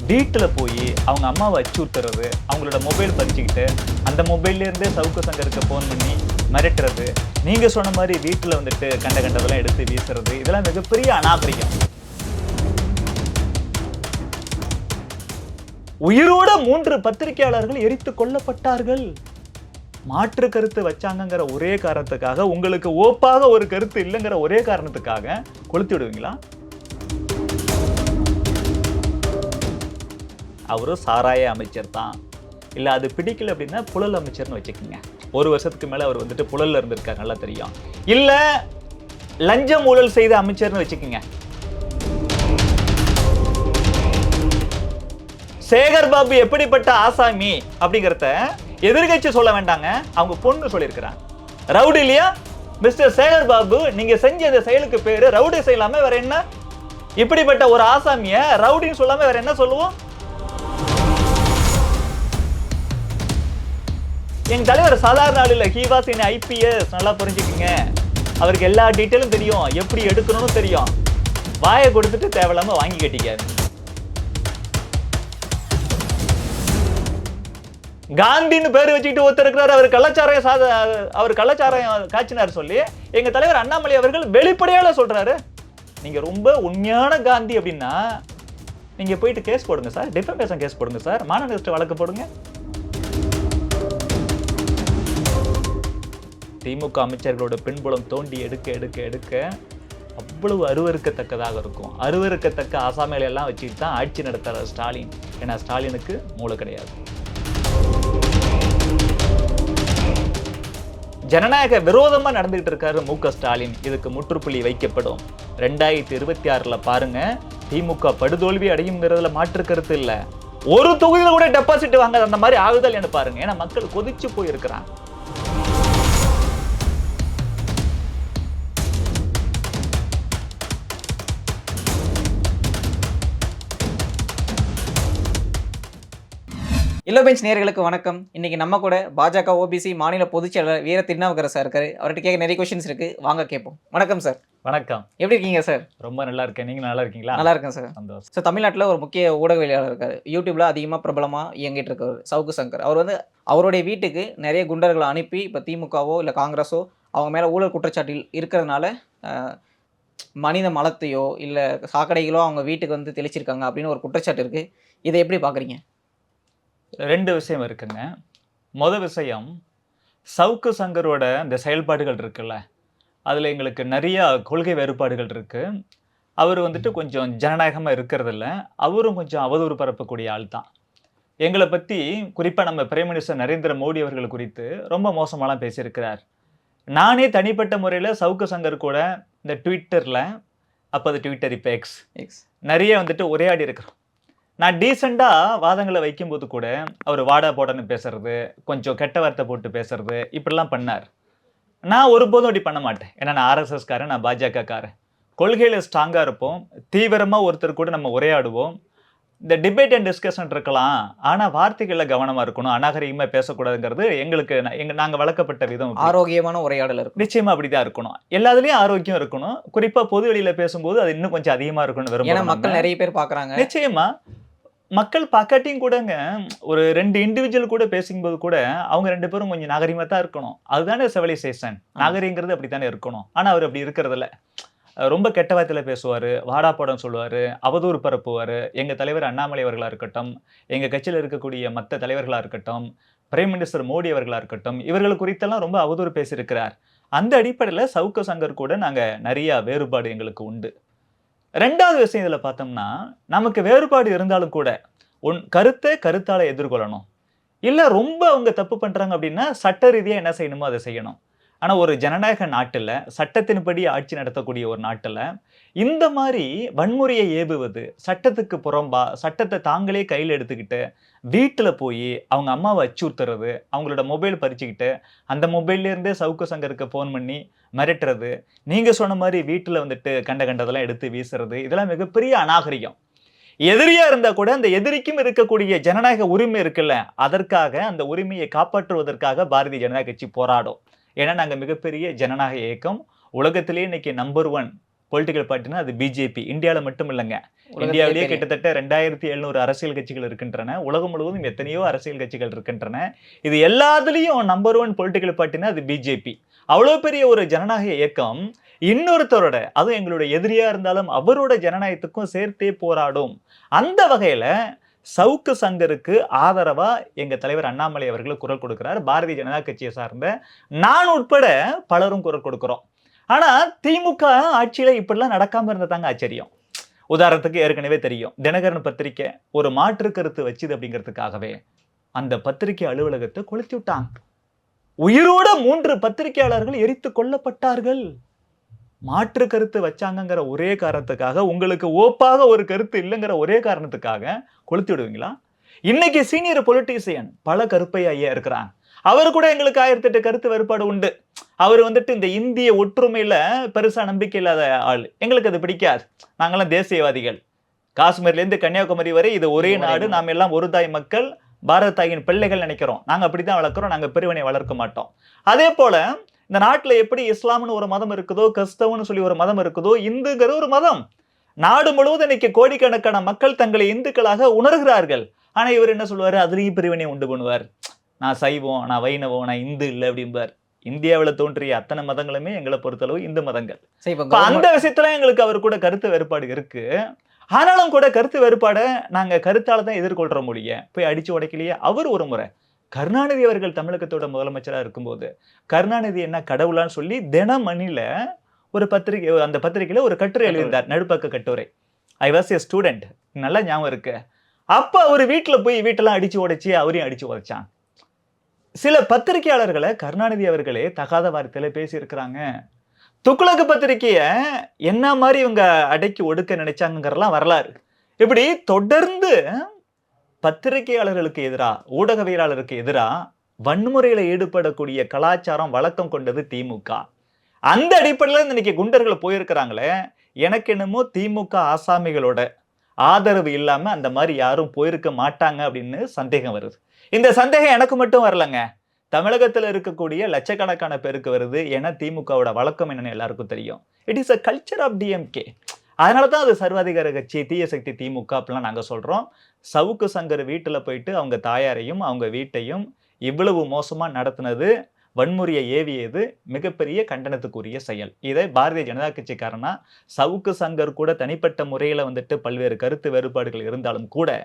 வீட்டில் போய் அவங்க அம்மாவை அச்சுறுத்துறது, அவங்களோட மொபைல் பறிச்சுக்கிட்டு அந்த மொபைல்லேருந்தே சவுக்கு சங்கருக்கு ஃபோன் பண்ணி மிரட்டுறது, நீங்கள் சொன்ன மாதிரி வீட்டில் வந்துட்டு கண்டதெல்லாம் எடுத்து வீசுறது, இதெல்லாம் மிகப்பெரிய அநாகரிகம். உயிரோட 3 பத்திரிகையாளர்கள் எரித்து கொல்லப்பட்டார்கள். மாற்று கருத்து வச்சாங்கிற ஒரே காரணத்துக்காக, உங்களுக்கு ஓப்பாக ஒரு கருத்து இல்லைங்கிற ஒரே காரணத்துக்காக கொளுத்தி விடுவீங்களா? அவரும் சாராய அமைச்சர் தான். இல்லை அது பிடிக்கல அப்படின்னா புழல் அமைச்சர்னு வச்சுக்கோங்க. 1 வருஷத்துக்கு மேலே அவர் வந்துட்டு புழல்ல இருந்திருக்காரு, நல்லா தெரியும். இல்லை லஞ்சம் ஊழல் செய்த அமைச்சர்னு வச்சுக்கோங்க. சேகர் பாபு எப்படிப்பட்ட ஆசாமி அப்படிங்கிறத எதிர்கட்சி சொல்ல வேண்டாங்க, அவங்க பொண்ணு சொல்லியிருக்கிறாங்க. ரவுடி இல்லையா மிஸ்டர் சேகர் பாபு, நீங்க செஞ்ச இந்த செயலுக்கு பேரு ரவுடி செய்யலாம வேற என்ன? இப்படிப்பட்ட ஒரு ஆசாமிய ரவுடின்னு சொல்லாம வேற என்ன சொல்லுவோம்? எங்க தலைவர் சாதாரண ஆள் இல்ல, ஹி வாஸ் இன் ஐபிஎஸ். நல்லா புரிஞ்சுக்கங்க, அவருக்கு எல்லா டீட்டெயிலும் தெரியும், எப்படி எடுக்கணும்னு தெரியும். வாயை கொடுத்துட்டு தேவையில்லாம வாங்கி கட்டிக்காது. காந்தின்னு பேர் வச்சுக்கிட்டு ஒருத்தர் இருக்கிறார், அவர் கள்ளச்சாராயம் காய்ச்சினார் சொல்லி எங்க தலைவர் அண்ணாமலை அவர்கள் வெளிப்படையால சொல்றாரு. நீங்க ரொம்ப உண்மையான காந்தி அப்படின்னா நீங்க போயிட்டு கேஸ் போடுங்க சார், டிஃபமேஷன் கேஸ் போடுங்க சார், மானநஷ்ட வழக்கு போடுங்க. திமுக அமைச்சர்களோட பின்புலம் தோண்டி எடுக்க எடுக்க எடுக்க அவ்வளவு அருவருக்கத்தக்கதாக இருக்கும். அருவருக்கத்தக்க ஆசாமிகளை எல்லாம் வச்சுக்கிட்டு தான் ஆட்சி நடத்துற ஸ்டாலின். ஏன்னா ஸ்டாலினுக்கு மூளை கிடையாது. ஜனநாயக விரோதமா நடந்துகிட்டு இருக்காரு மு.க. ஸ்டாலின். இதுக்கு முற்றுப்புள்ளி வைக்கப்படும். 2026 பாருங்க, திமுக படுதோல்வி அடையுங்கிறதுல மாற்று கருத்து இல்ல. ஒரு தொகுதியில கூட டெபாசிட் வாங்க அந்த மாதிரி ஆகுதல் என்ன பாருங்க. ஏன்னா மக்கள் கொதிச்சு போயிருக்கிறாங்க. இல்லோ பெஞ்ச் நேயர்களுக்கு வணக்கம். இன்னைக்கு நம்ம கூட பாஜக ஓபிசி மாநில பொதுச் செயலாளர் வீர திருநாவுக்கரசர் சார் இருக்காரு. அவர்கிட்ட கேட்க நிறைய கொஸ்டின்ஸ் இருக்கு, வாங்க கேட்போம். வணக்கம் சார். வணக்கம். எப்படி இருக்கீங்க சார்? ரொம்ப நல்லா இருக்கேன், நீங்க நல்லா இருக்கீங்களா? நல்லா இருக்கேன் சார். சந்தோஷம். சார், தமிழ்நாட்டில் ஒரு முக்கிய ஊடகவியலாளர் இருக்காரு, யூடியூப்ல அதிகமாக பிரபலமா இயங்கிட்டு இருக்காரு, சவுக்கு சங்கர். அவர் வந்து அவருடைய வீட்டுக்கு நிறைய குண்டர்களை அனுப்பி இப்போ திமுகவோ இல்லை காங்கிரஸோ அவங்க மேலே ஊழல் குற்றச்சாட்டில் இருக்கிறதுனால மனித மலத்தையோ இல்லை சாக்கடைகளோ அவங்க வீட்டுக்கு வந்து தெளிச்சிருக்காங்க அப்படின்னு ஒரு குற்றச்சாட்டு இருக்கு. இதை எப்படி பார்க்குறீங்க? 2 விஷயம் இருக்குங்க. மொதல் விஷயம், சவுக்கு சங்கரோட இந்த செயல்பாடுகள் இருக்குல்ல, அதில் எங்களுக்கு நிறைய கொள்கை வேறுபாடுகள் இருக்கு. அவர் வந்துட்டு கொஞ்சம் ஜனநாயகமாக இருக்கிறதில்ல, அவரும் கொஞ்சம் அவதூறு பரப்பக்கூடிய ஆள் தான். எங்களை பற்றி குறிப்பாக நம்ம பிரைம் மினிஸ்டர் நரேந்திர மோடி அவர்கள் குறித்து ரொம்ப மோசமாலாம் பேசியிருக்கிறார். நானே தனிப்பட்ட முறையில் சவுக்கு சங்கர் கூட இந்த ட்விட்டரில், அப்போ அது ட்விட்டர் இப்போ எக்ஸ் நிறைய வந்துட்டு உரையாடி இருக்கிறோம். நான் டீசெண்டாக வாதங்களை வைக்கும்போது கூட அவர் வாடா போடன்னு பேசுறது, கொஞ்சம் கெட்ட வார்த்தை போட்டு பேசுறது, இப்படிலாம் பண்ணார். நான் ஒருபோதும் அப்படி பண்ண மாட்டேன். ஏன்னா நான் ஆர்எஸ்எஸ்காரன், நான் பாஜகக்காரன். கொள்கையில் ஸ்ட்ராங்காக இருப்போம், தீவிரமாக ஒருத்தர் கூட நம்ம உரையாடுவோம். இந்த டிபேட் அண்ட் டிஸ்கஷன் இருக்கலாம், ஆனால் வார்த்தைகளில் கவனமாக இருக்கணும், அநாகரிகமாக பேசக்கூடாதுங்கிறது நாங்கள் வளர்க்கப்பட்ட விதம். ஆரோக்கியமான உரையாடல் இருக்கும். நிச்சயமா அப்படிதான் இருக்கணும். எல்லாத்துலேயும் ஆரோக்கியம் இருக்கணும். குறிப்பாக பொது வெளியில் பேசும்போது அது இன்னும் கொஞ்சம் அதிகமாக இருக்கணும் விரும்புகிறோம். மக்கள் நிறைய பேர் பார்க்குறாங்க. நிச்சயமா மக்கள் பார்க்காட்டியும் கூடங்க, ஒரு 2 இண்டிவிஜுவல் கூட பேசும்போது கூட அவங்க 2 பேரும் கொஞ்சம் நாகரிகமாக தான் இருக்கணும். அதுதானே சிவிலைசேஷன். நாகரிகங்கிறது அப்படி தானே இருக்கணும். ஆனால் அவர் அப்படி இருக்கிறதில்ல. ரொம்ப கெட்ட வார்த்தையில் பேசுவார், வாடா போடன்னு சொல்லுவார், அவதூறு பரப்புவார். எங்கள் தலைவர் அண்ணாமலை அவர்களாக இருக்கட்டும், எங்கள் கட்சியில் இருக்கக்கூடிய மற்ற தலைவர்களாக இருக்கட்டும், பிரைம் மினிஸ்டர் மோடி அவர்களாக இருக்கட்டும், இவர்கள் குறித்தெல்லாம் ரொம்ப அவதூறு பேசியிருக்கிறார். அந்த அடிப்படையில் சவுக்கு சங்கர் கூட நாங்கள் நிறைய வேறுபாடு எங்களுக்கு உண்டு. 2வது விஷயம் இதில் பார்த்தோம்னா, நமக்கு வேறுபாடு இருந்தாலும் கூட கருத்தை கருத்தால எதிர்கொள்ளணும். இல்லை ரொம்ப அவங்க தப்பு பண்ணுறாங்க அப்படின்னா சட்ட ரீதியாக என்ன செய்யணுமோ அதை செய்யணும். ஆனால் ஒரு ஜனநாயக நாட்டில், சட்டத்தின்படி ஆட்சி நடத்தக்கூடிய ஒரு நாட்டில் இந்த மாதிரி வன்முறையை ஏவுவது, சட்டத்துக்கு புறம்பா சட்டத்தை தாங்களே கையில் எடுத்துக்கிட்டு வீட்டில் போய் அவங்க அம்மாவை அச்சுறுத்துறது, அவங்களோட மொபைல் பறிச்சுக்கிட்டு அந்த மொபைல்லேருந்தே சவுக்கு சங்கருக்கு ஃபோன் பண்ணி மிரட்டுறது, நீங்கள் சொன்ன மாதிரி வீட்டில் வந்துட்டு கண்டதெல்லாம் எடுத்து வீசுறது, இதெல்லாம் மிகப்பெரிய அநாகரிகம். எதிரியா இருந்தா கூட அந்த எதிரிக்கும் இருக்கக்கூடிய ஜனநாயக உரிமை இருக்குல்ல, அதற்காக அந்த உரிமையை காப்பாற்றுவதற்காக பாரதிய ஜனதா கட்சி போராடும். ஏன்னா நாங்கள் மிகப்பெரிய ஜனநாயக இயக்கம், உலகத்திலேயே இன்னைக்கு நம்பர் 1 பொலிட்டிக்கல் பார்ட்டினா அது பிஜேபி. இந்தியாவில் மட்டும் இல்லைங்க, உலகத்திலே இந்தியாவிலேயே தெரியும். கிட்டத்தட்ட 2700 அரசியல் கட்சிகள் இருக்கின்றன. உலகம் முழுவதும் எத்தனையோ அரசியல் கட்சிகள் இருக்கின்றன. இது எல்லாத்துலேயும் நம்பர் 1 பொலிட்டிக்கல் பார்ட்டினா அது பிஜேபி. அவ்வளோ பெரிய ஒரு ஜனநாயக இயக்கம் இன்னொருத்தரோட, அதுவும் எங்களுடைய எதிரியா இருந்தாலும் அவரோட ஜனநாயகத்துக்கும் சேர்த்தே போராடும். அந்த வகையில சவுக்கு சங்கருக்கு ஆதரவா எங்க தலைவர் அண்ணாமலை அவர்கள் குரல் கொடுக்கிறார். பாரதிய ஜனதா கட்சியை சார்ந்த நான் உட்பட பலரும் குரல் கொடுக்கிறோம். ஆனா திமுக ஆட்சியில இப்படிலாம் நடக்காம இருந்ததாங்க ஆச்சரியம். உதாரணத்துக்கு ஏற்கனவே தெரியும், தினகரன் பத்திரிக்கை ஒரு மாற்று கருத்து வச்சுது அப்படிங்கிறதுக்காகவே அந்த பத்திரிகை அலுவலகத்தை கொளுத்தி விட்டாங்க. உயிரோட 3 பத்திரிகையாளர்கள் எரித்து கொல்லப்பட்டார்கள். மாற்று கருத்து வச்சாங்கங்கிற ஒரே காரணத்துக்காக, உங்களுக்கு ஓப்பாக ஒரு கருத்து இல்லைங்கிற ஒரே காரணத்துக்காக கொளுத்தி விடுவீங்களா? இன்னைக்கு சீனியர் பொலிட்டீசியன் பல கருப்பையா ஐயா இருக்கிறாங்க. அவர் கூட எங்களுக்கு 1008 கருத்து வேறுபாடு உண்டு. அவர் வந்துட்டு இந்த இந்திய ஒற்றுமையில பெருசா நம்பிக்கை இல்லாத ஆள். எங்களுக்கு அது பிடிக்காது. நாங்கெல்லாம் தேசியவாதிகள். காஷ்மீர்ல இருந்து கன்னியாகுமரி வரை இது ஒரே நாடு, நாம் எல்லாம் ஒரு தாய் மக்கள், பாரத தாயின் பிள்ளைகள் நினைக்கிறோம். நாங்க அப்படித்தான் வளர்க்கிறோம், நாங்க பிரிவினை வளர்க்க மாட்டோம். அதே போல இந்த நாட்டுல எப்படி இஸ்லாம்னு ஒரு மதம் இருக்குதோ, கிறிஸ்தவன்னு சொல்லி ஒரு மதம் இருக்குதோ, இந்துங்கிற ஒரு மதம் நாடு முழுவதும் இன்னைக்கு கோடிக்கணக்கான மக்கள் தங்களை இந்துக்களாக உணர்கிறார்கள். ஆனா இவர் என்ன சொல்லுவாரு, அதுலயும் பிரிவினை உண்டு பண்ணுவார். நான் சைவம், நான் வைணவம், நான் இந்து இல்லை அப்படிம்பார். இந்தியாவில் தோன்றிய அத்தனை மதங்களுமே எங்களை பொறுத்தளவு இந்து மதங்கள். சரி, இப்ப இப்ப அந்த விஷயத்துல எங்களுக்கு அவர் கூட கருத்து வேறுபாடு இருக்கு. ஆனாலும் கூட கருத்து வேறுபாடை நாங்க கருத்தால தான் எதிர்கொள்ற முடியும். போய் அடிச்சு உடைக்கலையே. அவர் ஒரு முறை கருணாநிதி அவர்கள் தமிழகத்தோட முதலமைச்சரா இருக்கும்போது கருணாநிதி என்ன கடவுளான்னு சொல்லி தினமணில ஒரு பத்திரிகை, அந்த பத்திரிகையில ஒரு கட்டுரை எழுதியிருந்தார், நடுப்பக்க கட்டுரை. ஐ வாஸ் ஏ ஸ்டூடெண்ட், நல்லா ஞாபகம் இருக்கு. அப்ப அவர் வீட்டுல போய் வீட்டெல்லாம் அடிச்சு உடைச்சு அவரையும் அடிச்சு உடைச்சான். சில பத்திரிகையாளர்களை கருணாநிதி அவர்களே தகாத வார்த்தையில பேசி இருக்கிறாங்க. துக்ளக் பத்திரிகைய என்ன மாதிரி இவங்க அடக்கி ஒடுக்க நினைச்சாங்கிறலாம் வரலாறு. இப்படி தொடர்ந்து பத்திரிகையாளர்களுக்கு எதிரா, ஊடகவியலாளருக்கு எதிரா வன்முறையில ஈடுபடக்கூடிய கலாச்சாரம் வழக்கம் கொண்டது திமுக. அந்த அடிப்படையில் இன்னைக்கு குண்டர்கள் போயிருக்கிறாங்களே, எனக்கு என்னமோ திமுக ஆசாமிகளோட ஆதரவு இல்லாம அந்த மாதிரி யாரும் போயிருக்க மாட்டாங்க அப்படின்னு சந்தேகம் வருது. இந்த சந்தேகம் எனக்கு மட்டும் வரலங்க, தமிழகத்தில் இருக்கக்கூடிய லட்சக்கணக்கான பேருக்கு வருது. ஏன்னா திமுகவோட வழக்கம் என்னன்னு எல்லாருக்கும் தெரியும். It is a culture of DMK. அதனாலதான் அது சர்வாதிகார கட்சி, தீய சக்தி திமுக அப்படிலாம் நாங்க சொல்றோம். சவுக்கு சங்கர் வீட்டுல போயிட்டு அவங்க தாயாரையும் அவங்க வீட்டையும் இவ்வளவு மோசமா நடத்தினது, வன்முறையை ஏவியது மிகப்பெரிய கண்டனத்துக்குரிய செயல். இதை பாரதிய ஜனதா கட்சிக்காரனா சவுக்கு சங்கர் கூட தனிப்பட்ட முறையில வந்துட்டு பல்வேறு கருத்து வேறுபாடுகள் இருந்தாலும் கூட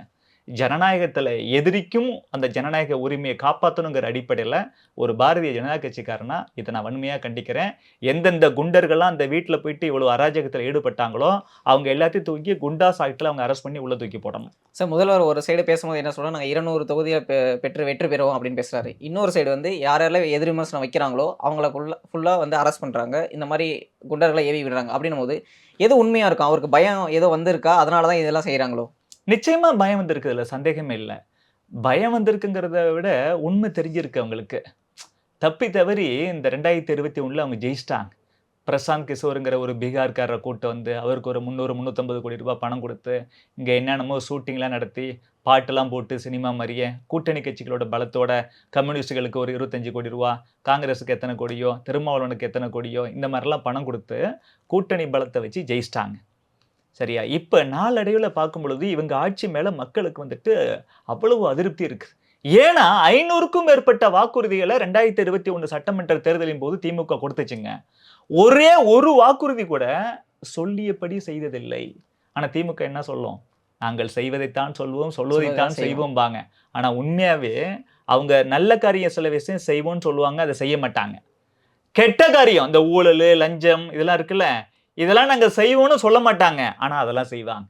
ஜனநாயகத்துல எதிரிக்கும் அந்த ஜனநாயக உரிமையை காப்பாற்றணுங்கிற அடிப்படையில ஒரு பாரதிய ஜனதா கட்சிக்காரனா இதை நான் வன்மையா கண்டிக்கிறேன். எந்தெந்த குண்டர்கள்லாம் அந்த வீட்டுல போயிட்டு இவ்வளவு அராஜகத்துல ஈடுபட்டாங்களோ அவங்க எல்லாத்தையும் தூக்கி குண்டாஸ் ஆக்ட்ல அவங்க அரெஸ்ட் பண்ணி உள்ள தூக்கி போடணும். சார், முதல்வர் ஒரு சைடு பேசும்போது என்ன சொல்றாரு, நாங்கள் 200 தொகுதியை பெற்று வெற்றி பெறுவோம் அப்படின்னு பேசுறாரு. இன்னொரு சைடு வந்து யாரெல்லாம் எதிர் விமர்சனம் வைக்கிறாங்களோ அவங்கள ஃபுல்லாக வந்து அரெஸ்ட் பண்ணுறாங்க, இந்த மாதிரி குண்டர்களை ஏவி விடுறாங்க. அப்படின்னும் போது எது உண்மையாக இருக்கும்? அவருக்கு பயம் ஏதோ வந்திருக்கா, அதனால தான் இதெல்லாம் செய்கிறாங்களோ? நிச்சயமா பயம் வந்திருக்குதுல, சந்தேகமே இல்லை. பயம் வந்திருக்குங்கிறத விட உண்மை தெரிஞ்சிருக்கு அவங்களுக்கு. தப்பி தவறி இந்த 2021 அவங்க ஜெயிச்சிட்டாங்க. பிரசாந்த் கிஷோருங்கிற ஒரு பீகார்காரரை கூட்டு வந்து அவருக்கு ஒரு 300-350 கோடி ரூபாய் பணம் கொடுத்து இங்கே என்னென்னமோ ஷூட்டிங்லாம் நடத்தி பாட்டெல்லாம் போட்டு சினிமா மாதிரியே கூட்டணி கட்சிகளோட பலத்தோட கம்யூனிஸ்டுகளுக்கு ஒரு 25 கோடி ரூபா, காங்கிரஸுக்கு எத்தனை கோடியோ, திருமாவளவனுக்கு எத்தனை கோடியோ, இந்த மாதிரிலாம் பணம் கொடுத்து கூட்டணி பலத்தை வச்சு ஜெயிச்சிட்டாங்க. சரியா? இப்ப நாளடைவுல பார்க்கும் பொழுது இவங்க ஆட்சி மேல மக்களுக்கு வந்துட்டு அவ்வளவு அதிருப்தி இருக்கு. ஏன்னா 500க்கும் மேற்பட்ட வாக்குறுதிகளை 2021 சட்டமன்ற தேர்தலின் போது திமுக கொடுத்துச்சுங்க. ஒரே ஒரு வாக்குறுதி கூட சொல்லியபடி செய்ததில்லை. ஆனா திமுக என்ன சொல்லும், நாங்கள் செய்வதைத்தான் சொல்வோம், சொல்வதைத்தான் செய்வோம்பாங்க. ஆனா உண்மையாவே அவங்க நல்ல காரியம் சில விஷயம் செய்வோம்னு சொல்லுவாங்க, அதை செய்ய மாட்டாங்க. கெட்ட காரியம், இந்த ஊழல், லஞ்சம் இதெல்லாம் இருக்குல்ல, இதெல்லாம் நாங்க செய்வோம்னு சொல்ல மாட்டாங்க, ஆனா அதெல்லாம் செய்வாங்க.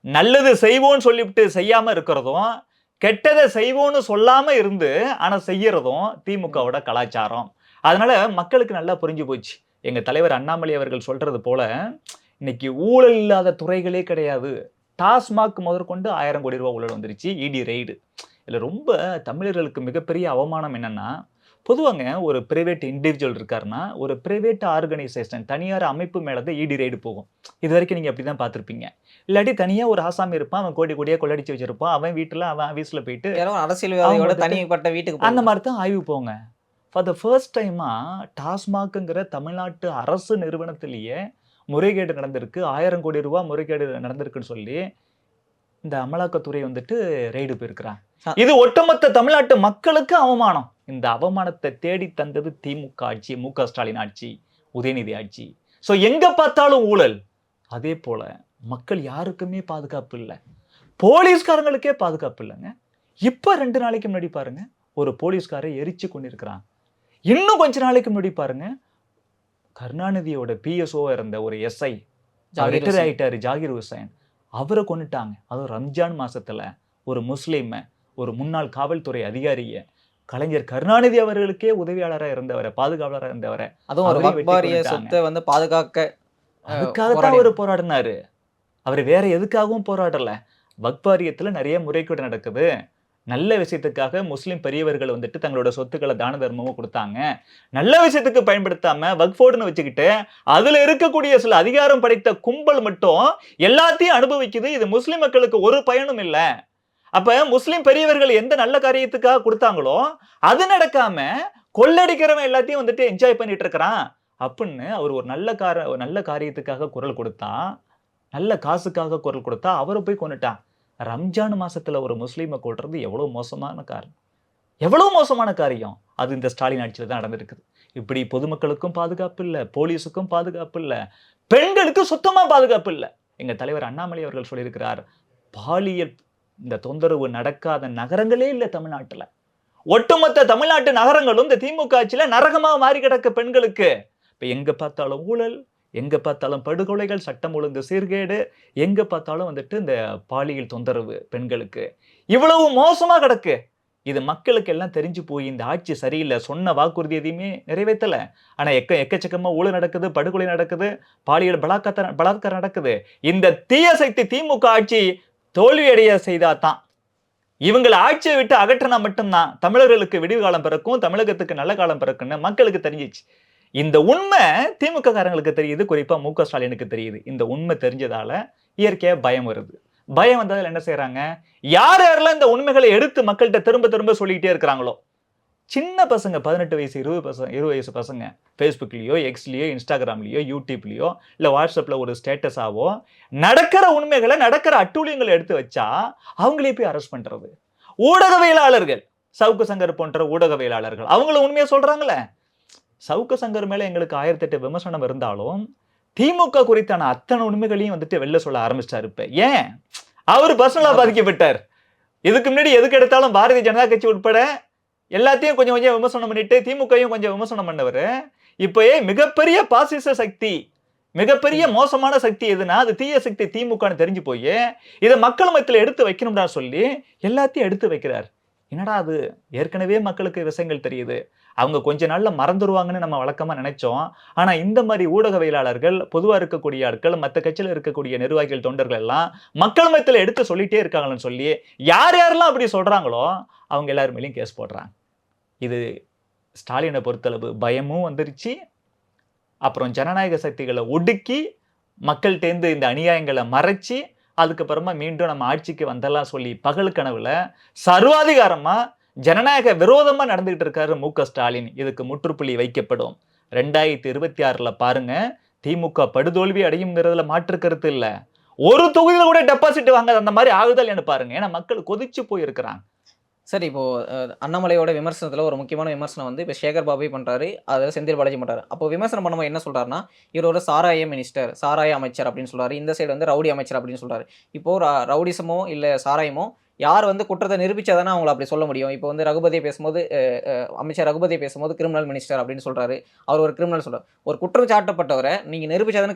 நல்லது செய்வோம்னு சொல்லிவிட்டு செய்யாம இருக்கிறதும், கெட்டதை செய்வோம்னு சொல்லாம இருந்து ஆனா செய்யறதும் திமுகவோட கலாச்சாரம். அதனால மக்களுக்கு நல்லா புரிஞ்சு போச்சு. எங்க தலைவர் அண்ணாமலை அவர்கள் சொல்றது போல இன்னைக்கு ஊழல் இல்லாத துறைகளே கிடையாது. டாஸ்மாக் முதற்கொண்டு 1000 கோடி ரூபாய் ஊழல் வந்துருச்சு, இடி ரெய்டு. இதுல ரொம்ப தமிழர்களுக்கு மிகப்பெரிய அவமானம் என்னன்னா, பொதுவாங்க ஒரு பிரைவேட் இண்டிவிஜுவல் இருக்காருன்னா, ஒரு பிரைவேட் ஆர்கனைசேஷன், தனியார் அமைப்பு மேலதான் இடி ரெய்டு போகும். இது வரைக்கும் நீங்க அப்படிதான் பார்த்திருப்பீங்க. இல்லாட்டி தனியா ஒரு ஆசாமி இருப்பான், அவன் கோடி கோடியா கொள்ளடிச்சு வச்சிருப்பான், அவன் வீட்டுல அவன் ஆபீஸ்ல போயிட்டு அரசியல்வாதியோட தனிப்பட்ட வீட்டுக்கு அந்த மாதிரி தான் ஆய்வு போங்க. ஃபார் த ஃபர்ஸ்ட் டைமா டாஸ்மாக்ங்கிற தமிழ்நாட்டு அரசு நிறுவனத்திலேயே முறைகேடு நடந்திருக்கு, 1000 கோடி ரூபாய் முறைகேடு நடந்திருக்குன்னு சொல்லி இந்த அமலாக்கத்துறை வந்துட்டு ரெய்டு போயிருக்கிறாங்க. இது ஒட்டுமொத்த தமிழ்நாட்டு மக்களுக்கு அவமானம். இந்த அவமானத்தை தேடி தந்தது திமுக ஆட்சி, மு.க. ஸ்டாலின் ஆட்சி, உதயநிதி ஆட்சி. சோ எங்க பார்த்தாலும் ஊழல். அதே போல மக்கள் யாருக்குமே பாதுகாப்பு இல்ல. போலீஸ்காரங்களுக்கே பாதுகாப்பு இல்லைங்க. இப்ப 2 நாளைக்கு முன்னாடி பாருங்க, ஒரு போலீஸ்காரை எரிச்சு கொண்டிருக்கிறான். இன்னும் கொஞ்ச நாளைக்கு முன்னாடி பாருங்க, கருணாநிதியோட பிஎஸ்ஓ இருந்த ஒரு எஸ்ஐ ரிட்டையர் ஆயிட்டாரு, ஜாகிர் ஹுசைன். அவரை கொன்னுட்டாங்க. அதுவும் ரம்ஜான் மாசத்துல ஒரு முஸ்லீம், ஒரு முன்னாள் காவல்துறை அதிகாரிய, கலைஞர் கருணாநிதி அவர்களுக்கே உதவியாளராக இருந்தவரை, பாதுகாவலராக இருந்தவரை, அதுவும் ஒரு வக்பாரிய சொத்தை வந்து பாதுகாக்க அதுக்காகத்தான் அவர் போராடினாரு. அவர் வேற எதுக்காகவும் போராடல. வக்பாரியத்துல நிறைய முறைகேடு நடக்குது. நல்ல விஷயத்துக்காக முஸ்லிம் பெரியவர்கள் வந்துட்டு தங்களோட சொத்துக்களை தான தர்மமும் கொடுத்தாங்க. நல்ல விஷயத்துக்கு பயன்படுத்தாம வக்ஃபோர்டுன்னு வச்சுக்கிட்டு அதுல இருக்கக்கூடிய சில அதிகாரம் படைத்த கும்பல் மட்டும் எல்லாத்தையும் அனுபவிக்குது. இது முஸ்லிம் மக்களுக்கு ஒரு பயனும் இல்ல. அப்ப முஸ்லிம் பெரியவர்கள் எந்த நல்ல காரியத்துக்காக கொடுத்தாங்களோ அது நடக்காம கொள்ளடிக்கிறவன் எல்லாத்தையும் வந்துட்டு என்ஜாய் பண்ணிட்டு இருக்கிறான் அப்படின்னு அவர் ஒரு நல்ல காரியத்துக்காக குரல் கொடுத்தா, நல்ல காசுக்காக குரல் கொடுத்தா அவரை போய் கொன்னுட்டான். ரம்ஜான் மாசத்துல ஒரு முஸ்லீமை கொல்றது எவ்வளவு மோசமான காரியம், எவ்வளவு மோசமான காரியம். அது இந்த ஸ்டாலின் ஆட்சியில தான் நடந்திருக்குது. இப்படி பொதுமக்களுக்கும் பாதுகாப்பு இல்ல, போலீஸுக்கும் பாதுகாப்பு இல்ல, பெண்களுக்கு சுத்தமா பாதுகாப்பு இல்ல. எங்க தலைவர் அண்ணாமலை அவர்கள் சொல்லியிருக்கிறார், பாலியல் இந்த தொந்தரவு நடக்காத நகரங்களே இல்ல தமிழ்நாட்டுல. ஒட்டுமொத்த தமிழ்நாட்டு நகரங்களும் இந்த திமுக ஆட்சியில நரகமா மாறி கிடக்கு பெண்களுக்கு. இப்ப எங்க பார்த்தாலும் ஊழல், எங்க பார்த்தாலும் படுகொலைகள், சட்டம் ஒழுங்கு சீர்கேடு, எங்க பார்த்தாலும் வந்துட்டு இந்த பாலியல் தொந்தரவு பெண்களுக்கு இவ்வளவு மோசமா கிடக்கு. இது மக்களுக்கு எல்லாம் தெரிஞ்சு போய் இந்த ஆட்சி சரியில்லை, சொன்ன வாக்குறுதி எதையுமே நிறைவேற்றல. ஆனா எக்கச்சக்கமா ஊழல் நடக்குது, படுகொலை நடக்குது, பாலியல் பலாத்காரம் நடக்குது. இந்த தீய சக்தி திமுக ஆட்சி தோல்வியடைய செய்தாதான், இவங்களை ஆட்சியை விட்டு அகற்றினா மட்டும்தான் தமிழர்களுக்கு விடிவு காலம் பிறக்கும், தமிழகத்துக்கு நல்ல காலம் பிறக்குன்னு மக்களுக்கு தெரிஞ்சிச்சு. இந்த உண்மை திமுக காரங்களுக்கு தெரியுது, குறிப்பா மு.க. ஸ்டாலினுக்கு தெரியுது. இந்த உண்மை தெரிஞ்சதால இயற்கையா பயம் வருது. பயம் வந்ததால என்ன செய்யறாங்க, யார் யாரெல்லாம் இந்த உண்மைகளை எடுத்து மக்கள்கிட்ட திரும்ப திரும்ப சொல்லிக்கிட்டே இருக்கிறாங்களோ, சின்ன பசங்க 18 வயசு 20 வயசு பசங்க ஃபேஸ்புக்லயோ, எக்ஸ்லயோ, இன்ஸ்டாகிராம்லயோ, யூடியூப்லயோ இல்ல வாட்ஸ்அப்ல ஒரு ஸ்டேட்டஸாவோ நடக்கிற உண்மைகளை, நடக்கிற அட்டூழியங்களை எடுத்து வச்சா அவங்களே போய் அரெஸ்ட் பண்றது. ஊடகவியலாளர்கள், சவுக்கு சங்கர் போன்ற ஊடகவியலாளர்கள் அவங்கள உண்மையா சொல்றாங்களே. சவுக்கு சங்கர் மேல எங்களுக்கு 1008 விமர்சனம் இருந்தாலும் திமுக குறித்தான அத்தனை உண்மைகளையும் வந்துட்டு வெளில சொல்ல ஆரம்பிச்சிட்டாரு. இப்ப ஏன் அவர் பர்சனலா பாதிக்கப்பட்டார். இதுக்கு முன்னாடி எதுக்கு எடுத்தாலும் பாரதிய ஜனதா கட்சி உட்பட எல்லாத்தையும் கொஞ்சம் கொஞ்சம் விமர்சனம் பண்ணிட்டு திமுகையும் கொஞ்சம் விமர்சனம் பண்ணவர். இப்ப மிகப்பெரிய பாசிச சக்தி, மிகப்பெரிய மோசமான சக்தி எதுனா அது தீய சக்தி திமுகன்னு தெரிஞ்சு போய் இதை மக்கள் மத்தியில எடுத்து வைக்கணும்டா சொல்லி எல்லாத்தையும் எடுத்து வைக்கிறார். என்னடா அது, ஏற்கனவே மக்களுக்கு விஷயங்கள் தெரியுது, அவங்க கொஞ்ச நாள்ல மறந்துடுவாங்கன்னு நம்ம வழக்கமா நினைச்சோம். ஆனா இந்த மாதிரி ஊடகவியலாளர்கள், பொதுவா இருக்கக்கூடிய ஆட்கள், மற்ற கட்சியில இருக்கக்கூடிய நிர்வாகிகள், தொண்டர்கள் எல்லாம் மக்கள் மத்தியில எடுத்து சொல்லிட்டே இருக்காங்கன்னு சொல்லி யார் யாரெல்லாம் அப்படி சொல்றாங்களோ அவங்க எல்லாரும் மேலேயும் கேஸ் போடுறாங்க. இது ஸ்டாலினை பொறுத்தளவு பயமும் வந்துருச்சு. அப்புறம் ஜனநாயக சக்திகளை ஒடுக்கி மக்கள்கிட்டேருந்து இந்த அநியாயங்களை மறைச்சி அதுக்கப்புறமா மீண்டும் நம்ம ஆட்சிக்கு வந்தெல்லாம் சொல்லி பகல் கனவுல சர்வாதிகாரமா ஜனநாயக விரோதமா நடந்துகிட்டு இருக்காரு மு.க. ஸ்டாலின். இதுக்கு முற்றுப்புள்ளி வைக்கப்படும். 2026 பாருங்க, திமுக படுதோல்வி அடையும்ங்கிறதுல மாற்று கருத்து இல்ல. ஒரு தொகுதியில கூட டெபாசிட் வாங்க அந்த மாதிரி ஆகுதல் என்ன பாருங்க. ஏன்னா மக்கள் கொதிச்சு போயிருக்கிறாங்க. சரி, இப்போ அண்ணாமலையோட விமர்சனத்துல ஒரு முக்கியமான விமர்சனம் வந்து இப்போ சேகர் பாபு பண்றாரு, அதில் செந்தில் பாலாஜி பண்றாரு. அப்போ விமர்சனம் பண்ணும்போது என்ன சொல்றாருன்னா, இவர் ஒரு சாராய மினிஸ்டர், சாராய அமைச்சர் அப்படின்னு சொல்றாரு. இந்த சைடு வந்து ரவுடி அமைச்சர் அப்படின்னு சொல்றாரு. இப்போ ரவுடிசமோ இல்ல சாராயமோ யார் வந்து குற்றத்தை நிரூபிச்சாதானே அவங்கள அப்படி சொல்ல முடியும். இப்போ வந்து ரகுபதியை பேசும்போது அமைச்சர் ரகுபதியை பேசும்போது கிரிமினல் மினிஸ்டர் அப்படின்னு சொல்றாரு. அவர் ஒரு கிரிமினல் சொல்றாரு. ஒரு குற்றம் சாட்டப்பட்டவரை நீங்க நிரூபிச்சாதானே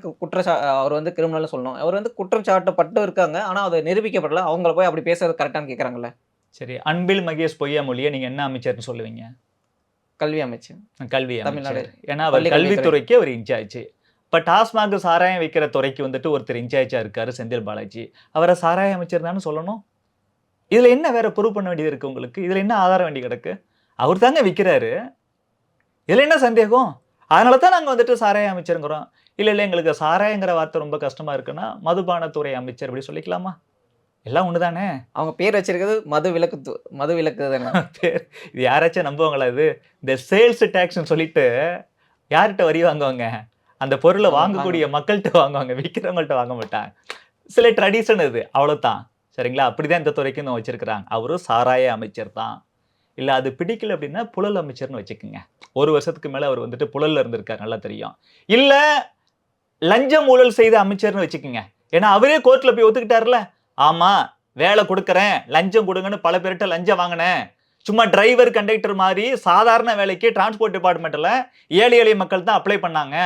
அவர் வந்து கிரிமினல் சொல்லணும். அவர் வந்து குற்றம் சாட்டப்பட்டு இருக்காங்க, ஆனா அதை நிரூபிக்கப்படல, அவங்கள போய் அப்படி பேசுறது கரெக்டான்னு கேட்கறாங்கல்ல. சரி, அன்பில் மகேஷ் பொய்யாமொழியை நீங்க என்ன அமைச்சர்னு சொல்லுவீங்க? கல்வி அமைச்சர். கல்வி தமிழ்நாடு. ஏன்னா அவர் கல்வித்துறைக்கு அவர் இன்சார்ஜ். இப்ப டாஸ்மாக் சாராயம் வைக்கிற துறைக்கு வந்துட்டு ஒருத்தர் இன்சார்ஜா இருக்காரு, செந்தில் பாலாஜி. அவரை சாராய அமைச்சர் தானே சொல்லணும். இதுல என்ன வேற ப்ரூவ் பண்ண வேண்டியது இருக்கு உங்களுக்கு? இதுல என்ன ஆதாரம் வேண்டி கிடக்கு? அவர் தாங்க விற்கிறாரு, இதுல என்ன சந்தேகம்? அதனாலதான் நாங்க வந்துட்டு சாராய அமைச்சருங்கிறோம். இல்ல எங்களுக்கு சாராயங்கிற வார்த்தை ரொம்ப கஷ்டமா இருக்குன்னா மதுபானத்துறை அமைச்சர் அப்படி சொல்லிக்கலாமா? எல்லாம் ஒண்ணுதானே. அவங்க பேர் வச்சிருக்கிறது மது விலக்கு தானே. பேர் இது யாராச்சும் நம்புவாங்களா? இது இந்த சேல்ஸ் டாக்ஸ்ன்னு சொல்லிட்டு யார்கிட்ட வரி வாங்குவாங்க? அந்த பொருளை வாங்கக்கூடிய மக்கள்கிட்ட வாங்குவாங்க, விற்கிறவங்கள்ட்ட வாங்க மாட்டாங்க. சில ட்ரெடிஷன் இது, அவ்வளவுதான். சரிங்களா? அப்படிதான் இந்த துறைக்கும் வச்சிருக்கிறாங்க. அவரும் சாராய அமைச்சர் தான். இல்ல அது பிடிக்கல அப்படின்னா புழல் அமைச்சர்னு வச்சுக்கோங்க. 1 வருஷத்துக்கு மேல அவர் வந்துட்டு புழல்ல இருந்திருக்காரு, நல்லா தெரியும். இல்ல லஞ்சம் ஊழல் செய்த அமைச்சர்னு வச்சுக்கோங்க. ஏன்னா அவரே கோர்ட்ல போய் ஒத்துக்கிட்டாருல, ஆமா வேலை கொடுக்கறேன், லஞ்சம் கொடுங்கன்னு பல பேர்கிட்ட லஞ்சம் வாங்கினேன். சும்மா டிரைவர் கண்டக்டர் மாதிரி சாதாரண வேலைக்கு டிரான்ஸ்போர்ட் டிபார்ட்மெண்ட்ல ஏழை எளிய மக்கள் தான் அப்ளை பண்ணாங்க.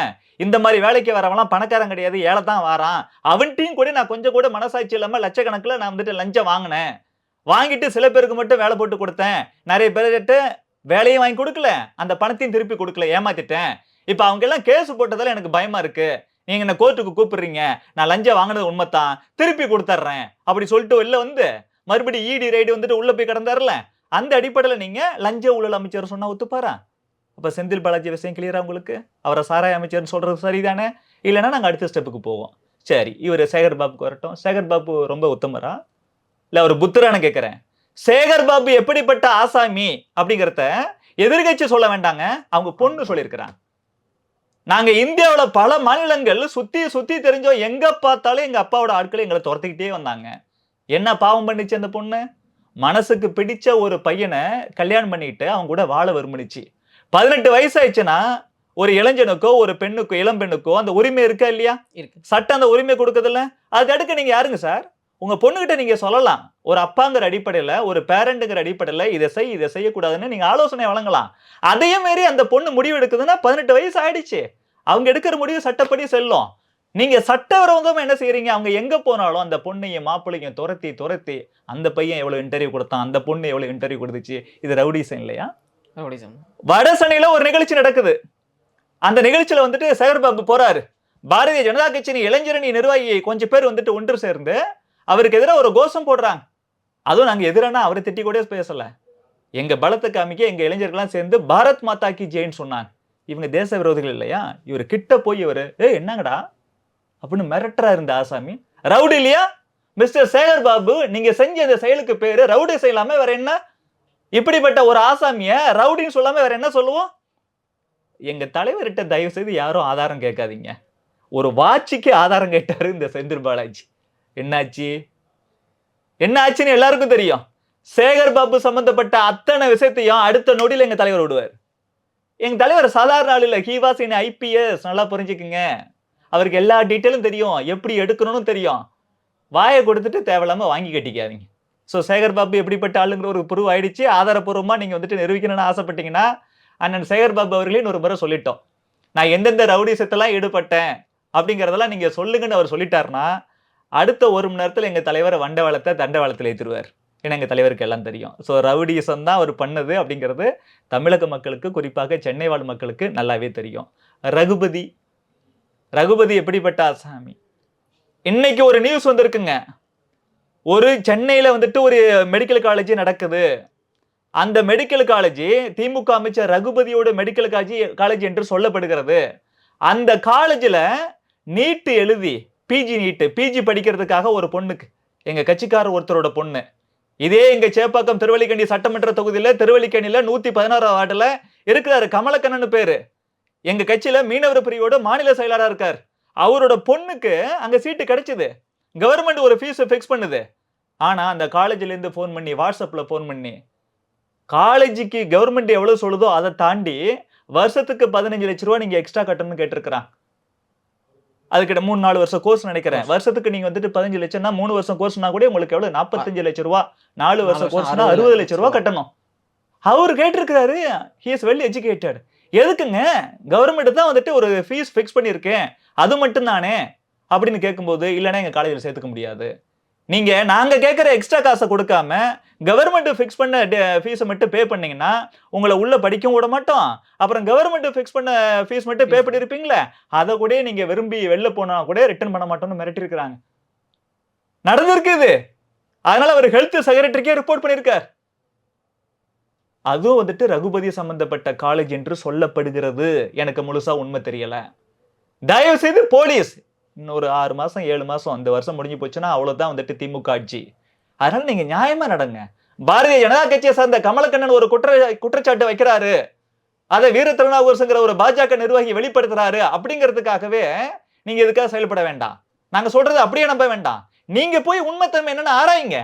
இந்த மாதிரி வேலைக்கு வரவங்களாம் பணக்காரன் கிடையாது, ஏழை தான் வாரான். அவன்கிட்டயும் கூட நான் கொஞ்சம் கூட மனசாட்சி இல்லாம லட்சக்கணக்கில் நான் வந்துட்டு லஞ்சம் வாங்கினேன். வாங்கிட்டு சில பேருக்கு மட்டும் வேலை போட்டு கொடுத்தேன். நிறைய பேர்கிட்ட வேலையும் வாங்கி கொடுக்கல, அந்த பணத்தையும் திருப்பி கொடுக்கல, ஏமாத்திட்டேன். இப்ப அவங்க எல்லாம் கேஸ் போட்டதால எனக்கு பயமா இருக்கு. நீங்க என்ன கோர்ட்டுக்கு கூப்பிடுறீங்க, நான் லஞ்சம் வாங்கினது உண்மைதான், திருப்பி கொடுத்துட்றேன் அப்படி சொல்லிட்டு வெளில வந்து மறுபடியும் இடி ரைடு வந்துட்டு உள்ள போய் கிடந்தாருல, அந்த அடிப்படையில் நீங்க லஞ்ச ஊழல் அமைச்சர் சொன்னா ஒத்துப்பாரா? அப்ப செந்தில் பாலாஜி விஷயம் கிளியரா உங்களுக்கு? அவரை சாராய அமைச்சர்னு சொல்றது சரிதானே? இல்லைன்னா நாங்க அடுத்த ஸ்டெப்புக்கு போவோம். சரி, இவர் சேகர் பாபுக்கு வரட்டும். சேகர் பாபு ரொம்ப உத்தமரா இல்ல அவர் புத்தரான கேட்கிறேன். சேகர் பாபு எப்படிப்பட்ட ஆசாமி அப்படிங்கறத எதிர்கட்சி சொல்ல வேண்டாங்க, அவங்க பொண்ணு சொல்லியிருக்கிறாங்க. நாங்க இந்தியாவுல பல மாநிலங்கள் சுத்தி சுத்தி தெரிஞ்சோம், எங்க பார்த்தாலும் எங்க அப்பாவோட ஆட்களை எங்களை துரத்திக்கிட்டே வந்தாங்க. என்ன பாவம் பண்ணிச்சு அந்த பொண்ணு? மனசுக்கு பிடிச்ச ஒரு பையனை கல்யாணம் பண்ணிட்டு அவங்க கூட வாழ விரும்பினுச்சு. 18 வயசு ஆயிடுச்சுன்னா ஒரு இளைஞனுக்கோ ஒரு பெண்ணுக்கோ இளம் பெண்ணுக்கோ அந்த உரிமை இருக்கா இல்லையா? இருக்கு. சட்டம் அந்த உரிமை கொடுக்குதுல்ல? அது அடுக்க நீங்க யாருங்க சார்? உங்க பொண்ணுகிட்ட நீங்க சொல்லலாம், ஒரு அப்பாங்கிற அடிப்படையில ஒரு பேரண்ட்ங்கிற அடிப்படையில இதை செய்யக்கூடாதுன்னு நீங்க ஆலோசனை வழங்கலாம். அதே மாதிரி அந்த பொண்ணு முடிவு எடுக்குதுன்னா 18 வயசு ஆயிடுச்சு, அவங்க எடுக்கிற முடிவு சட்டப்படி செல்லும். நீங்க சட்டவிரோதமா என்ன செய்யறீங்க? அவங்க எங்க போனாலும் அந்த பொண்ணையும் மாப்பிள்ளையும் துரத்தி துரத்தி அந்த பையன் எவ்வளவு இன்டர்வியூ கொடுத்தான், அந்த பொண்ணு எவ்வளவு இன்டர்வியூ கொடுத்துச்சு. இது ரவுடிசம் இல்லையா? வடசனையில ஒரு நிகழ்ச்சி நடக்குது. அந்த நிகழ்ச்சியில வந்துட்டு சேகர் பாபு போறாரு. பாரதிய ஜனதா கட்சியின் இளைஞரணி நிர்வாகி கொஞ்சம் பேர் வந்துட்டு ஒன்று சேர்ந்து அவருக்கு எதிராக ஒரு கோஷம் போடுறாங்க. அதுவும் நாங்க எதிரானா அவரை திட்டி கூட பேசல, எங்க பலத்தை காமிக்க எங்க இளைஞர்கள்லாம் சேர்ந்து பாரத் மாதா கி ஜெயின்னு சொன்னாங்க. இவங்க தேச விரோதிகள் இல்லையா? இவர் கிட்ட போய் இவரு என்னங்கடா அப்படின்னு மிரட்டரா இருந்த ஆசாமி ரவுடி இல்லையா? மிஸ்டர் சேகர் பாபு, நீங்க செஞ்ச இந்த செயலுக்கு பேரு ரவுடி செய்யலாம வேற என்ன? இப்படிப்பட்ட ஒரு ஆசாமிய ரவுடின்னு சொல்லாம வேற என்ன சொல்லுவோம்? எங்க தலைவர்கிட்ட தயவு செய்து யாரும் ஆதாரம் கேட்காதீங்க. ஒரு வாட்சிக்கு ஆதாரம் கேட்டாரு இந்த செந்தில் பாலாஜி. என்னாச்சு என்ன ஆச்சுன்னு எல்லாருக்கும் தெரியும். சேகர் பாபு சம்பந்தப்பட்ட அத்தனை விஷயத்தையும் அடுத்த நொடியில் எங்க தலைவர் விடுவார். எங்க தலைவர் சாதாரண ஆள் இல்ல, ஹி வாஸ் இன் ஐபிஎஸ், நல்லா புரிஞ்சுக்குங்க. அவருக்கு எல்லா டீட்டெயிலும் தெரியும், எப்படி எடுக்கணும்னு தெரியும். வாயை கொடுத்துட்டு தேவையில்லாம வாங்கி கட்டிக்காதீங்க. ஸோ சேகர் பாபு எப்படிப்பட்ட ஆளுங்கிற ஒரு ப்ரூவ் ஆயிடுச்சு. ஆதாரப்பூர்வமா நீங்க வந்துட்டு நிரூபிக்கணும்னு ஆசைப்பட்டீங்கன்னா அண்ணன் சேகர் பாபு அவர்களே ஒரு முறை சொல்லிட்டோம், நான் எந்தெந்த ரவுடிசத்தெல்லாம் ஈடுபட்டேன் அப்படிங்கறதெல்லாம் நீங்க சொல்லுங்கன்னு அவர் சொல்லிட்டாருன்னா அடுத்த 1 மணி நேரத்தில் எங்க தலைவரை வண்டவாளத்தை தண்டவாளத்தில் ஏற்றிடுவார். ஏன்னா எங்க தலைவருக்கு எல்லாம் தெரியும். ஸோ ரவுடிசம் தான் அவர் பண்ணது அப்படிங்கிறது தமிழக மக்களுக்கு, குறிப்பாக சென்னை வாழ் மக்களுக்கு நல்லாவே தெரியும். ரகுபதி எப்படிப்பட்ட ஆசாமி? இன்னைக்கு ஒரு நியூஸ் வந்திருக்குங்க. ஒரு சென்னையில வந்துட்டு ஒரு மெடிக்கல் காலேஜ் நடக்குது. அந்த மெடிக்கல் காலேஜ் திமுக அமைச்சர் ரகுபதியோட மெடிக்கல் காலேஜ் என்று சொல்லப்படுகிறது. அந்த காலேஜ்ல நீட் எழுதி பிஜி படிக்கிறதுக்காக ஒரு பொண்ணுக்கு, எங்க கட்சிக்காரர் ஒருத்தரோட பொண்ணு, இதே எங்க சேப்பாக்கம் திருவல்லிக்கேணி சட்டமன்ற தொகுதியில திருவல்லிக்கேணியில 116 வார்டுல இருக்கிறாரு கமலக்கண்ணன் பேரு. எங்க கட்சியில மீனவர் பிரிவோட மாநில செயலாளர் இருக்கார். அவரோட பொண்ணுக்கு அங்க சீட்டு கிடைச்சது. கவர்மெண்ட் ஒரு ஃபீஸ் ஃபிக்ஸ் பண்ணுது. ஆனா அந்த காலேஜ்ல இருந்து போன் பண்ணி, வாட்ஸ்அப்ல போன் பண்ணி, காலேஜுக்கு கவர்மெண்ட் எவ்வளவு சொல்லுதோ அதை தாண்டி வருஷத்துக்கு 15 லட்சம் ரூபாய் நீங்க எக்ஸ்ட்ரா கட்டணும்னு கேட்டிருக்கிறான். அதுக்கிட்ட 3-4 வருஷம் கோர்ஸ் நினைக்கிறேன். வருஷத்துக்கு நீங்க வந்துட்டு 15 லட்சம்னா 3 வருஷம் கோர்ஸ்னா கூட உங்களுக்கு எவ்வளவு 45 லட்சம் ரூபாய், 4 வருஷம் கோர்ஸ்னா 60 லட்சம் ரூபாய் கட்டணும். அவர் கேட்டிருக்கிறாரு. He is well educated. எதுக்குங்க? கவர்மெண்ட் தான் வந்துட்டு ஒரு ஃபீஸ் ஃபிக்ஸ் பண்ணியிருக்கேன், அது மட்டும் தானே அப்படின்னு கேட்கும்போது, இல்லைன்னா எங்க காலேஜில் சேர்த்துக்க முடியாது. நீங்க நாங்க கேட்கிற எக்ஸ்ட்ரா காசை கொடுக்காம கவர்மெண்ட் ஃபிக்ஸ் பண்ண ஃபீஸை மட்டும் பே பண்ணீங்கன்னா உங்களை உள்ள படிக்கவும் விட மாட்டோம். அப்புறம் கவர்மெண்ட் ஃபிக்ஸ் பண்ண ஃபீஸ் மட்டும் பே பண்ணிருப்பீங்களே, அதை கூட நீங்க விரும்பி வெளில போனா கூட ரிட்டர்ன் பண்ண மாட்டோம்னு மிரட்டி இருக்கிறாங்க. நடந்திருக்குது. அதனால அவர் ஹெல்த் செக்ரட்டரிக்கே ரிப்போர்ட் பண்ணியிருக்கார். அதுவும் வந்துட்டு ரகுபதி சம்பந்தப்பட்ட காலேஜ் என்று சொல்லப்படுகிறது. எனக்கு முழுசா உண்மை தெரியல. தயவு செய்து போலீஸ் இன்னொரு 6 மாசம் 7 மாசம் இந்த வருஷம் முடிஞ்சு போச்சுன்னா அவ்வளவுதான் வந்துட்டு திமுக ஆட்சி. அதனால நீங்க நியாயமா நடங்க. பாரதிய ஜனதா கட்சியை சார்ந்த கமலக்கண்ணன் ஒரு குற்றச்சாட்டு வைக்கிறாரு அதை வீர திருநாவுக்கரசுங்கிற ஒரு பாஜக நிர்வாகி வெளிப்படுத்துறாரு அப்படிங்கிறதுக்காகவே நீங்க எதுக்காக செயல்பட வேண்டாம். நாங்க சொல்றது அப்படியே நம்ப வேண்டாம். நீங்க போய் உண்மைத்தன்மை என்னன்னு ஆராயுங்க.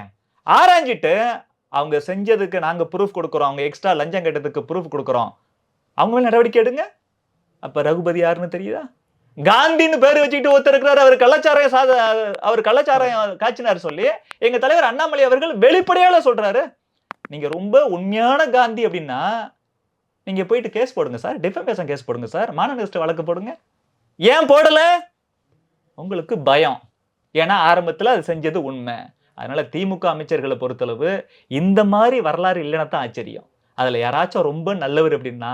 ஆராய்ஞ்சிட்டு அவங்க செஞ்சதுக்கு நாங்க ப்ரூஃப் கொடுக்குறோம், அவங்க எக்ஸ்ட்ரா லஞ்சம் கேட்டதுக்கு ப்ரூஃப் கொடுக்குறோம், அவங்க மேல நடவடிக்கை எடுங்க. அப்ப ரகுபதி யாருன்னு தெரியுதா? காந்தின்னு பேர் வச்சுக்கிட்டு ஒருத்தர் இருக்கிறார், அவர் கள்ளச்சாராயம் காய்ச்சினார் சொல்லி எங்க தலைவர் அண்ணாமலை அவர்கள் வெளிப்படையால சொல்றாரு. நீங்க ரொம்ப உண்மையான காந்தி அப்படின்னா நீங்க போயிட்டு கேஸ் போடுங்க சார், டிஃபமேஷன் கேஸ் போடுங்க சார், மானநஷ்ட வழக்கு போடுங்க. ஏன் போடல? உங்களுக்கு பயம். ஏன்னா ஆரம்பத்துல அது செஞ்சது உண்மை. அதனால திமுக அமைச்சர்களை பொறுத்தளவு இந்த மாதிரி வரலாறு இல்லைன்னா தான் ஆச்சரியம். அதுல யாராச்சும் ரொம்ப நல்லவர் அப்படின்னா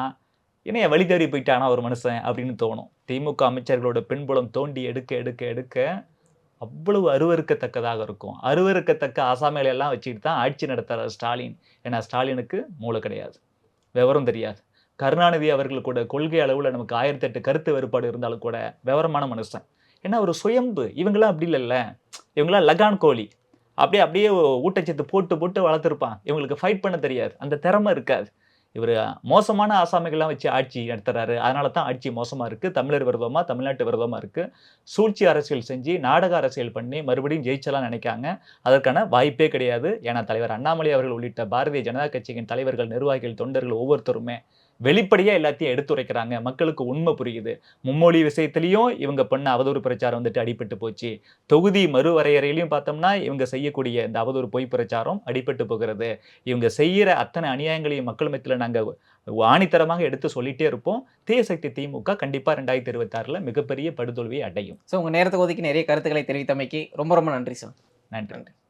என்ன வழி தவறி போயிட்டானா ஒரு மனுஷன் அப்படின்னு தோணும். திமுக அமைச்சர்களோட பின்புலம் தோண்டி எடுக்க எடுக்க எடுக்க அவ்வளவு அருவருக்கத்தக்கதாக இருக்கும். அருவருக்கத்தக்க ஆசாமிகளை எல்லாம் வச்சுக்கிட்டு தான் ஆட்சி நடத்துறார் ஸ்டாலின். ஏன்னா ஸ்டாலினுக்கு மூளை கிடையாது, விவரம் தெரியாது. கருணாநிதி அவர்கள் கூட கொள்கை அளவுல நமக்கு 1008 கருத்து வேறுபாடு இருந்தாலும் கூட விவரமான மனுஷன். ஏன்னா ஒரு சுயம்பு. இவங்கெல்லாம் அப்படி இல்லைல்ல. இவங்கெல்லாம் லகான் கோழி. அப்படியே அப்படியே ஊட்டச்சத்து போட்டு போட்டு வளர்த்துருப்பான். இவங்களுக்கு ஃபைட் பண்ண தெரியாது, அந்த திறமை இருக்காது. இவர் மோசமான ஆசாமிகள்லாம் வச்சு ஆட்சி நடத்துறாரு. அதனால தான் ஆட்சி மோசமா இருக்கு. தமிழர் விரோதமா, தமிழ்நாட்டு விரோதமா இருக்கு. சூழ்ச்சி அரசியல் செஞ்சு நாடக அரசியல் பண்ணி மறுபடியும் ஜெயிச்சலாம் நினைக்காங்க. அதற்கான வாய்ப்பே கிடையாது. ஏன்னா தலைவர் அண்ணாமலை அவர்கள் உள்ளிட்ட பாரதிய ஜனதா கட்சியின் தலைவர்கள், நிர்வாகிகள், தொண்டர்கள் ஒவ்வொருத்தருமே வெளிப்படையா எல்லாத்தையும் எடுத்துரைக்கிறாங்க. மக்களுக்கு உண்மை புரியுது. மும்மொழி விஷயத்திலையும் இவங்க பண்ண அவதூறு பிரச்சாரம் வந்துட்டு அடிபட்டு போச்சு. தொகுதி மறுவரையறையிலையும் பார்த்தோம்னா இவங்க செய்யக்கூடிய இந்த அவதூறு பொய் பிரச்சாரம் அடிபட்டு போகிறது. இவங்க செய்யற அத்தனை அநியாயங்களையும் மக்கள் மத்தியில நாங்க ஆணித்தரமாக எடுத்து சொல்லிட்டே இருப்போம். தீய சக்தி திமுக கண்டிப்பா 2026ல மிகப்பெரிய படுதோல்வியை அடையும். ஸோ உங்க நேரத்தை ஒதுக்கி நிறைய கருத்துக்களை தெரிவித்தமைக்கு ரொம்ப ரொம்ப நன்றி சார். நன்றி.